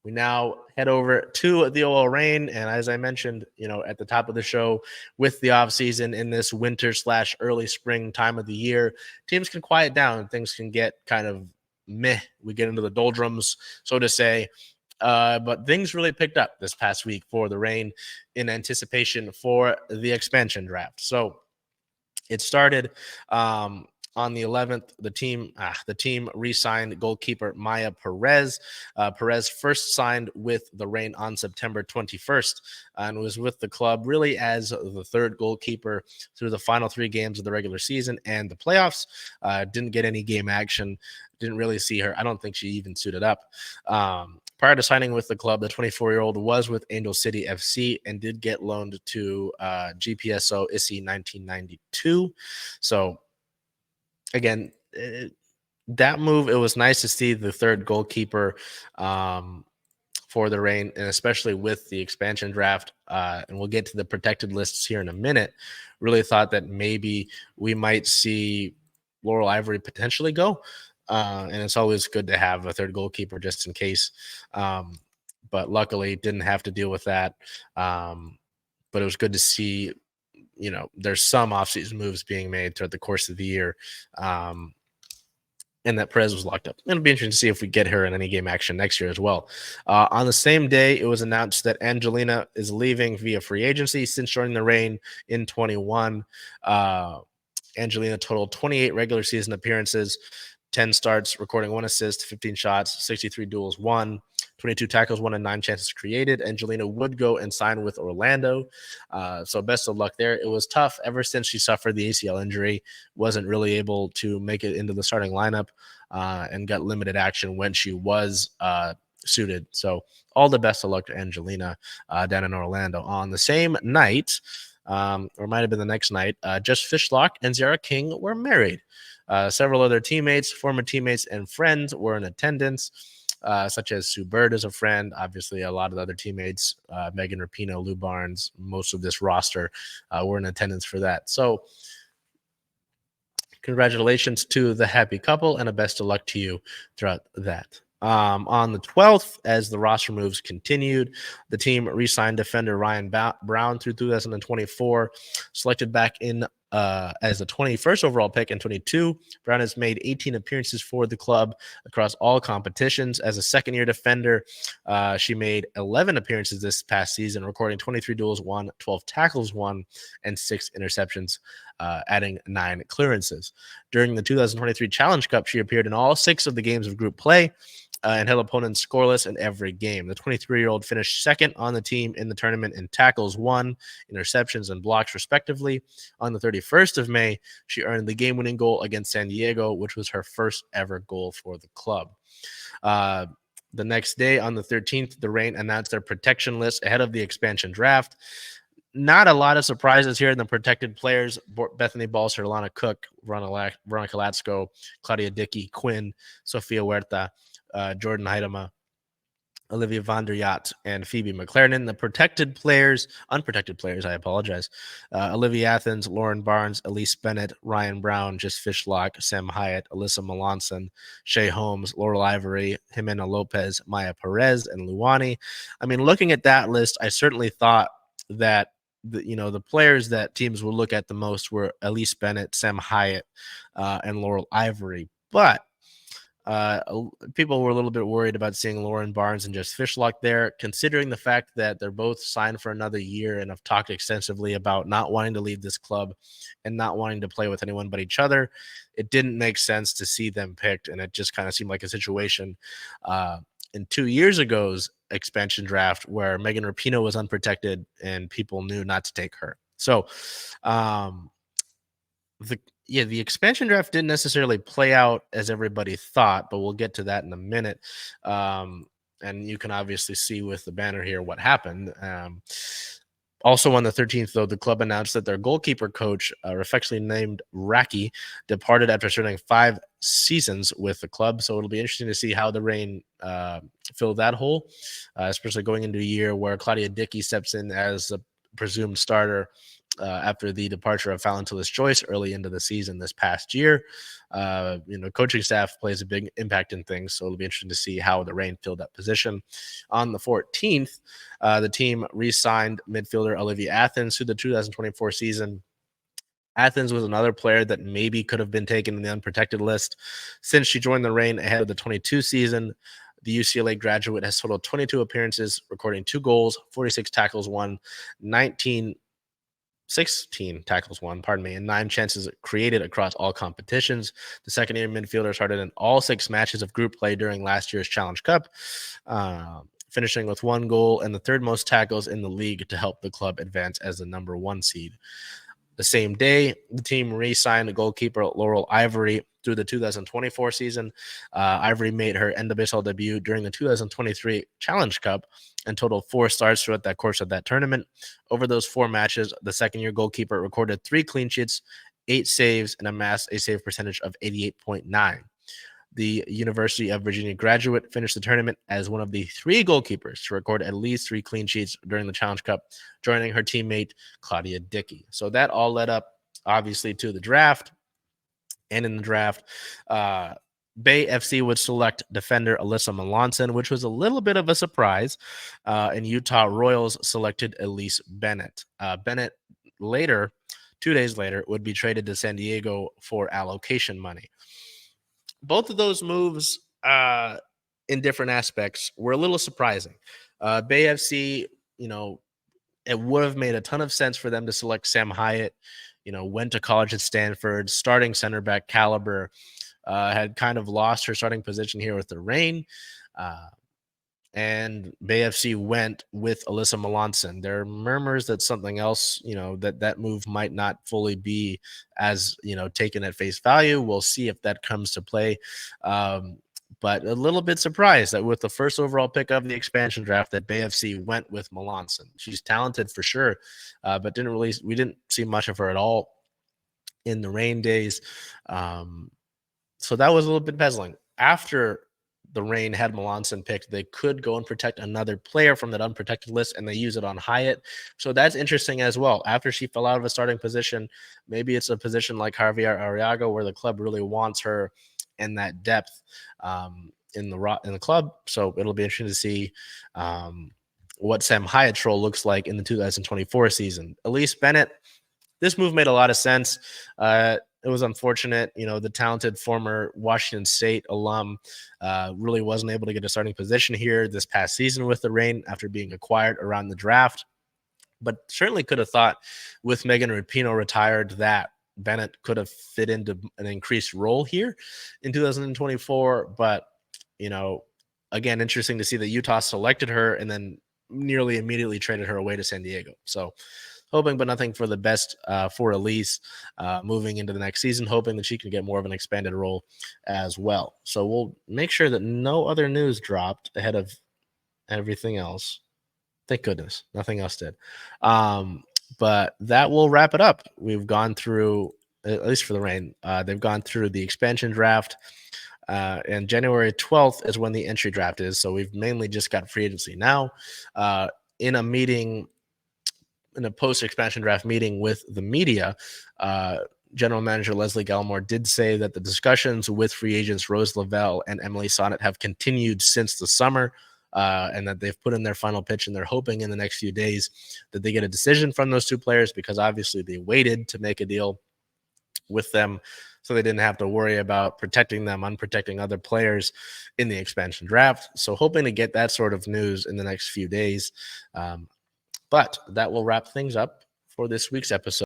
We now head over to the OL Reign, and as I mentioned, at the top of the show, with the offseason in this winter/early spring time of the year, teams can quiet down and things can get kind of meh. We get into the doldrums, so to say. But things really picked up this past week for the Reign in anticipation for the expansion draft. So it started on the 11th. The team re-signed goalkeeper Maya Perez. Perez first signed with the Reign on September 21st and was with the club really as the third goalkeeper through the final 3 games of the regular season and the playoffs. Didn't get any game action. Didn't really see her. I don't think she even suited up. Prior to signing with the club, the 24-year-old was with Angel City FC and did get loaned to GPSO ISI 1992. So, again, that move, it was nice to see the third goalkeeper for the Reign, and especially with the expansion draft. And we'll get to the protected lists here in a minute. Really thought that maybe we might see Laurel Ivory potentially go. And it's always good to have a third goalkeeper just in case. But luckily didn't have to deal with that. But it was good to see, there's some offseason moves being made throughout the course of the year. And that Perez was locked up. It'll be interesting to see if we get her in any game action next year as well. On the same day, it was announced that Angelina is leaving via free agency since joining the Reign in 21. Angelina totaled 28 regular season appearances, 10 starts, recording 1 assist, 15 shots, 63 duels won, 22 tackles won, and 9 chances created. Angelina would go and sign with Orlando. So best of luck there. It was tough ever since she suffered the ACL injury, wasn't really able to make it into the starting lineup, and got limited action when she was suited. So all the best of luck to Angelina down in Orlando. On the same night, or might have been the next night, Jess Fishlock and Zara King were married. Several other teammates, former teammates, and friends were in attendance, such as Sue Bird is a friend. Obviously, a lot of the other teammates, Megan Rapinoe, Lou Barnes, most of this roster were in attendance for that. So congratulations to the happy couple and a best of luck to you throughout that. On the 12th, as the roster moves continued, the team re-signed defender Ryan Brown through 2024, selected back in as the 21st overall pick in 22. Brown has made 18 appearances for the club across all competitions. As a second-year defender, she made 11 appearances this past season, recording 23 duels won, 12 tackles won, and 6 interceptions, adding 9 clearances. During the 2023 Challenge Cup, she appeared in all 6 of the games of group play, and held opponents scoreless in every game. The 23-year-old finished second on the team in the tournament in tackles won, interceptions, and blocks, respectively. On the 31st of May, she earned the game-winning goal against San Diego, which was her first ever goal for the club. The next day, on the 13th, the Reign announced their protection list ahead of the expansion draft. Not a lot of surprises here in the protected players. Bethany Balser, Lana Cook, Veronica Latsko, Claudia Dickey, Quinn, Sofia Huerta, Jordan Heidema, Olivia Van der Yacht, and Phoebe McLaren. The unprotected players, I apologize. Olivia Athens, Lauren Barnes, Elyse Bennett, Ryan Brown, Just Fishlock, Sam Hyatt, Alyssa Malonson, Shay Holmes, Laurel Ivory, Jimena Lopez, Maya Perez, and Luani. I mean, looking at that list, I certainly thought that the players that teams will look at the most were Elyse Bennett, Sam Hyatt, and Laurel Ivory. But people were a little bit worried about seeing Lauren Barnes and Just Fishlock there, considering the fact that they're both signed for another year and have talked extensively about not wanting to leave this club and not wanting to play with anyone but each other. It didn't make sense to see them picked, and it just kind of seemed like a situation in 2 years ago's expansion draft where Megan Rapinoe was unprotected and people knew not to take her. So the expansion draft didn't necessarily play out as everybody thought, but we'll get to that in a minute. And you can obviously see with the banner here what happened. Also on the 13th, though, the club announced that their goalkeeper coach, affectionately named Raki, departed after serving 5 seasons with the club. So it'll be interesting to see how the Reign fill that hole, especially going into a year where Claudia Dickey steps in as a presumed starter after the departure of Fallon Joyce early into the season this past year. Coaching staff plays a big impact in things, so it'll be interesting to see how the Reign filled that position. On the 14th, the team re-signed midfielder Olivia Athens to the 2024 season. Athens was another player that maybe could have been taken in the unprotected list. Since she joined the Reign ahead of the 22 season, the UCLA graduate has totaled 22 appearances, recording 2 goals, 46 tackles won, 16 tackles won, and 9 chances created across all competitions. The second-year midfielder started in all 6 matches of group play during last year's Challenge Cup, finishing with 1 goal and the 3rd most tackles in the league to help the club advance as the number 1 seed. The same day, the team re-signed goalkeeper Laurel Ivory through the 2024 season. Ivory made her NWSL debut during the 2023 Challenge Cup and totaled 4 starts throughout that course of that tournament. Over those 4 matches, the second-year goalkeeper recorded 3 clean sheets, 8 saves, and amassed a save percentage of 88.9. The University of Virginia graduate finished the tournament as one of the 3 goalkeepers to record at least 3 clean sheets during the Challenge Cup, joining her teammate Claudia Dickey. So that all led up, obviously, to the draft. And in the draft, Bay FC would select defender Alyssa Malonson, which was a little bit of a surprise. And Utah Royals selected Elyse Bennett. Bennett later, 2 days later, would be traded to San Diego for allocation money. Both of those moves in different aspects were a little surprising. Bay FC, it would have made a ton of sense for them to select Sam Hyatt, went to college at Stanford, starting center back caliber, had kind of lost her starting position here with the Reign. And Bay FC went with Alyssa Malonson. There are murmurs that something else, that move might not fully be as, taken at face value. We'll see if that comes to play. But a little bit surprised that with the first overall pick of the expansion draft that Bay FC went with Malonson. She's talented for sure, but we didn't see much of her at all in the Reign days. So that was a little bit puzzling. After the Reign had Malonson picked, they could go and protect another player from that unprotected list, and they use it on Hyatt. So that's interesting as well. After she fell out of a starting position, maybe it's a position like Javier Arriaga where the club really wants her in that depth in the club. So it'll be interesting to see what Sam Hyatt's role looks like in the 2024 season. Elyse Bennett, this move made a lot of sense. It was unfortunate, the talented former Washington State alum really wasn't able to get a starting position here this past season with the Reign after being acquired around the draft. But certainly could have thought with Megan Rapinoe retired that Bennett could have fit into an increased role here in 2024. But, again, interesting to see that Utah selected her and then nearly immediately traded her away to San Diego. So hoping but nothing for the best for Elyse moving into the next season, hoping that she can get more of an expanded role as well. So we'll make sure that no other news dropped ahead of everything else. Thank goodness. Nothing else did. But that will wrap it up. We've gone through, at least for the Reign, they've gone through the expansion draft. And January 12th is when the entry draft is. So we've mainly just got free agency now. In a meeting, in a post-expansion draft meeting with the media, General Manager Leslie Gallimore did say that the discussions with free agents Rose Lavelle and Emily Sonnet have continued since the summer, and that they've put in their final pitch, and they're hoping in the next few days that they get a decision from those 2 players, because obviously they waited to make a deal with them so they didn't have to worry about protecting them, unprotecting other players in the expansion draft. So hoping to get that sort of news in the next few days. But that will wrap things up for this week's episode.